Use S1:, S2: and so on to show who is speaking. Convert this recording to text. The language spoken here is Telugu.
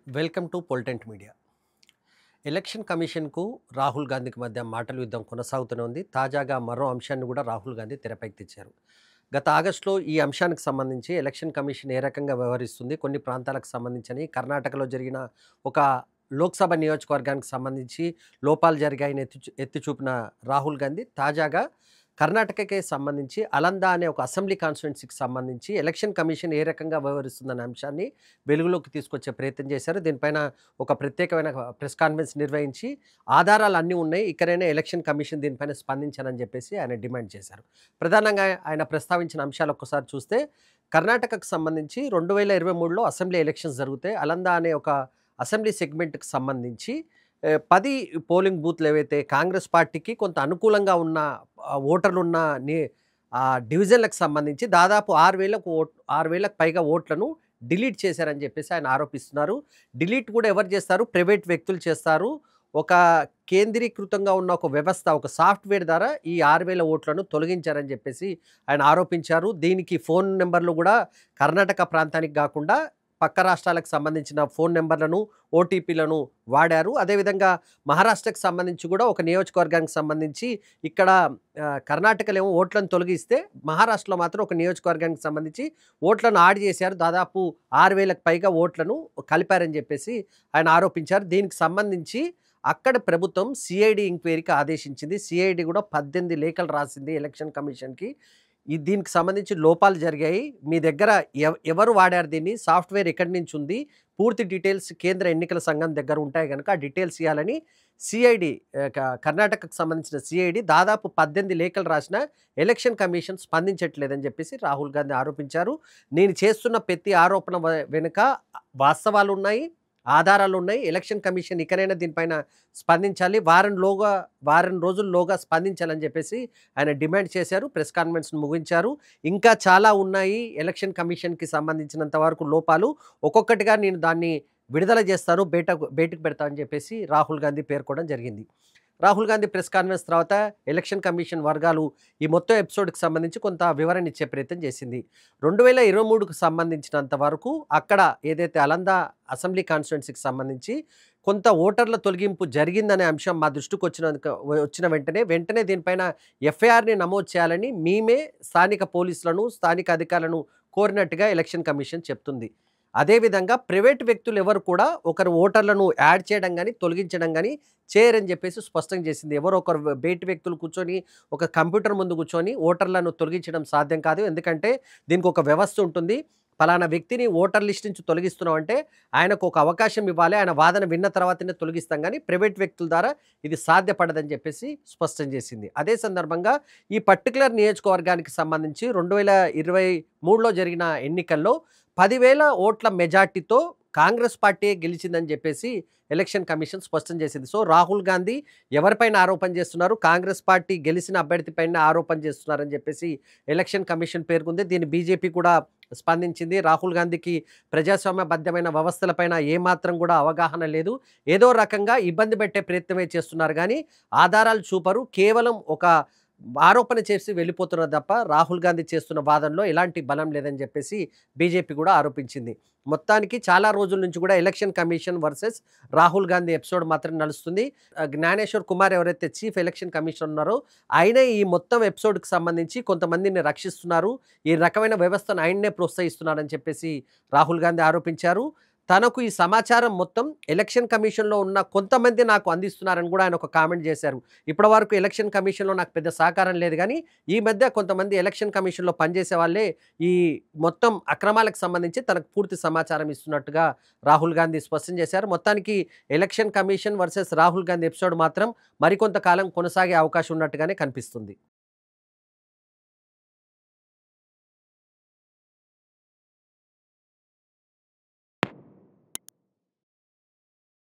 S1: వెల్కమ్ టు పొలిటెంట్ మీడియా. ఎలక్షన్ కమిషన్కు రాహుల్ గాంధీకి మధ్య మాటల యుద్ధం కొనసాగుతూనే ఉంది. తాజాగా మరో అంశాన్ని కూడా రాహుల్ గాంధీ తెరపైకి తెచ్చారు. గత ఆగస్టులో ఈ అంశానికి సంబంధించి ఎలక్షన్ కమిషన్ ఏ రకంగా వ్యవహరిస్తుంది, కొన్ని ప్రాంతాలకు సంబంధించని కర్ణాటకలో జరిగిన ఒక లోక్సభ నియోజకవర్గానికి సంబంధించి లోపాలు జరిగాయని ఎత్తి చూపిన రాహుల్ గాంధీ తాజాగా కర్ణాటకకే సంబంధించి అలందా అనే ఒక అసెంబ్లీ కాన్స్టిట్యున్సీకి సంబంధించి ఎలక్షన్ కమిషన్ ఏ రకంగా వ్యవహరిస్తుందనే అంశాన్ని వెలుగులోకి తీసుకొచ్చే ప్రయత్నం చేశారు. దీనిపైన ఒక ప్రత్యేకమైన ప్రెస్ కాన్ఫరెన్స్ నిర్వహించి ఆధారాలు అన్నీ ఉన్నాయి, ఇక్కడైనా ఎలక్షన్ కమిషన్ దీనిపైన స్పందించాలని చెప్పేసి ఆయన డిమాండ్ చేశారు. ప్రధానంగా ఆయన ప్రస్తావించిన అంశాలు ఒక్కసారి చూస్తే కర్ణాటకకు సంబంధించి 2023లో అసెంబ్లీ ఎలక్షన్స్ జరుగుతాయి. అలందా అనే ఒక అసెంబ్లీ సెగ్మెంట్కి సంబంధించి 10 పోలింగ్ బూత్లు ఏవైతే కాంగ్రెస్ పార్టీకి కొంత అనుకూలంగా ఉన్న ఓటర్లున్న డివిజన్లకు సంబంధించి దాదాపు 6,000కు పైగా ఓట్లను డిలీట్ చేశారని చెప్పేసి ఆయన ఆరోపిస్తున్నారు. డిలీట్ కూడా ఎవరు చేస్తారు? ప్రైవేట్ వ్యక్తులు చేస్తారు. ఒక కేంద్రీకృతంగా ఉన్న ఒక వ్యవస్థ, ఒక సాఫ్ట్వేర్ ద్వారా ఈ 6,000 ఓట్లను తొలగించారని చెప్పేసి ఆయన ఆరోపించారు. దీనికి ఫోన్ నెంబర్లు కూడా కర్ణాటక ప్రాంతానికి కాకుండా పక్క రాష్ట్రాలకు సంబంధించిన ఫోన్ నెంబర్లను, ఓటీపీలను వాడారు. అదేవిధంగా మహారాష్ట్రకు సంబంధించి కూడా ఒక నియోజకవర్గానికి సంబంధించి ఇక్కడ కర్ణాటకలో ఏమో ఓట్లను తొలగిస్తే మహారాష్ట్రలో మాత్రం ఒక నియోజకవర్గానికి సంబంధించి ఓట్లను యాడ్ చేశారు. దాదాపు 6,000కు పైగా ఓట్లను కలిపారని చెప్పేసి ఆయన ఆరోపించారు. దీనికి సంబంధించి అక్కడ ప్రభుత్వం సిఐడి ఎంక్వైరీకి ఆదేశించింది. సిఐడి కూడా 18 లేఖలు రాసింది ఎలక్షన్ కమిషన్కి. దీనికి సంబంధించి లోపాలు జరిగాయి, మీ దగ్గర ఎవరు వాడారు, దీన్ని సాఫ్ట్వేర్ ఎక్కడి నుంచి ఉంది, పూర్తి డీటెయిల్స్ కేంద్ర ఎన్నికల సంఘం దగ్గర ఉంటాయి కనుక ఆ డీటెయిల్స్ ఇవ్వాలని సిఐడి, కర్ణాటకకు సంబంధించిన సిఐడి దాదాపు 18 లేఖలు రాసిన ఎలక్షన్ కమిషన్ స్పందించట్లేదని చెప్పేసి రాహుల్ గాంధీ ఆరోపించారు. నేను చేస్తున్న ప్రతి ఆరోపణ వెనుక వాస్తవాలు ఉన్నాయి, ఆధారాలు ఉన్నాయి. ఎలక్షన్ కమిషన్ ఇకనైనా దీనిపైన స్పందించాలి, వారం రోజుల్లోగా స్పందించాలని చెప్పేసి ఆయన డిమాండ్ చేశారు. ప్రెస్ కాన్ఫరెన్స్ ముగించారు. ఇంకా చాలా ఉన్నాయి ఎలక్షన్ కమిషన్కి సంబంధించినంత వరకు లోపాలు, ఒక్కొక్కటిగా నేను దాన్ని విడుదల చేస్తాను, బయటకు పెడతానని చెప్పేసి రాహుల్ గాంధీ పేర్కొనడం జరిగింది. రాహుల్ గాంధీ ప్రెస్ కాన్ఫరెన్స్ తర్వాత ఎలక్షన్ కమిషన్ వర్గాలు ఈ మొత్తం ఎపిసోడ్కి సంబంధించి కొంత వివరణ ఇచ్చే ప్రయత్నం చేసింది. 2023కు సంబంధించినంత వరకు అక్కడ ఏదైతే అలందా అసెంబ్లీ కాన్స్టిట్యున్సీకి సంబంధించి కొంత ఓటర్ల తొలగింపు జరిగిందనే అంశం మా దృష్టికి వచ్చిన వెంటనే దీనిపైన ఎఫ్ఐఆర్ని నమోదు చేయాలని మేమే స్థానిక పోలీసులను, స్థానిక అధికారులను కోరినట్టుగా ఎలక్షన్ కమిషన్ చెప్తుంది. అదేవిధంగా ప్రైవేట్ వ్యక్తులు ఎవరు కూడా ఒకరు ఓటర్లను యాడ్ చేయడం కానీ తొలగించడం కానీ చేయరని చెప్పేసి స్పష్టం చేసింది. ఎవరో ఒకరు బయట వ్యక్తులు కూర్చొని ఒక కంప్యూటర్ ముందు కూర్చొని ఓటర్లను తొలగించడం సాధ్యం కాదు. ఎందుకంటే దీనికి ఒక వ్యవస్థ ఉంటుంది. పలానా వ్యక్తిని ఓటర్ లిస్ట్ నుంచి తొలగిస్తున్నాం అంటే ఆయనకు ఒక అవకాశం ఇవ్వాలి, ఆయన వాదన విన్న తర్వాతనే తొలగిస్తాం, కానీ ప్రైవేట్ వ్యక్తుల ద్వారా ఇది సాధ్యపడదని చెప్పేసి స్పష్టం చేసింది. అదే సందర్భంగా ఈ పర్టికులర్ నియోజకవర్గానికి సంబంధించి 2023లో జరిగిన ఎన్నికల్లో 10,000 ఓట్ల మెజార్టీతో కాంగ్రెస్ పార్టీ గెలిచిందని చెప్పేసి ఎలక్షన్ కమిషన్ స్పష్టం చేసింది. సో రాహుల్ గాంధీ ఎవరిపైన ఆరోపణ చేస్తున్నారు? కాంగ్రెస్ పార్టీ గెలిచిన అభ్యర్థిపైన ఆరోపణ చేస్తున్నారని చెప్పేసి ఎలక్షన్ కమిషన్ పేర్కొంది. దీన్ని బీజేపీ కూడా స్పందించింది. రాహుల్ గాంధీకి ప్రజాస్వామ్యబద్ధమైన వ్యవస్థలపైన ఏమాత్రం కూడా అవగాహన లేదు, ఏదో రకంగా ఇబ్బంది పెట్టే ప్రయత్నమే చేస్తున్నారు, కానీ ఆధారాలు చూపరు, కేవలం ఒక ఆరోపణ చేసి వెళ్ళిపోతున్నారు తప్ప రాహుల్ గాంధీ చేస్తున్న వాదనలో ఎలాంటి బలం లేదని చెప్పేసి బీజేపీ కూడా ఆరోపించింది. మొత్తానికి చాలా రోజుల నుంచి కూడా election commission versus Rahul Gandhi episode మాత్రం నడుస్తుంది. జ్ఞానేశ్వర్ కుమార్ ఎవరైతే చీఫ్ ఎలక్షన్ కమిషన్ ఉన్నారో ఆయనే ఈ మొత్తం ఎపిసోడ్కి సంబంధించి కొంతమందిని రక్షిస్తున్నారు, ఈ రకమైన వ్యవస్థను ఆయన్నే ప్రోత్సహిస్తున్నారని చెప్పేసి రాహుల్ గాంధీ ఆరోపించారు. తనకు ఈ సమాచారం మొత్తం ఎలక్షన్ కమిషన్లో ఉన్న కొంతమంది నాకు అందిస్తున్నారని కూడా ఆయన ఒక కామెంట్ చేశారు. ఇప్పటివరకు ఎలక్షన్ కమిషన్లో నాకు పెద్ద సహకారం లేదు, కానీ ఈ మధ్య కొంతమంది ఎలక్షన్ కమిషన్లో పనిచేసే వాళ్ళే ఈ మొత్తం అక్రమాలకు సంబంధించి తనకు పూర్తి సమాచారం ఇస్తున్నట్టుగా రాహుల్ గాంధీ స్పష్టం చేశారు. మొత్తానికి election commission versus Rahul Gandhi episode మాత్రం మరికొంతకాలం కొనసాగే అవకాశం ఉన్నట్టుగానే కనిపిస్తుంది.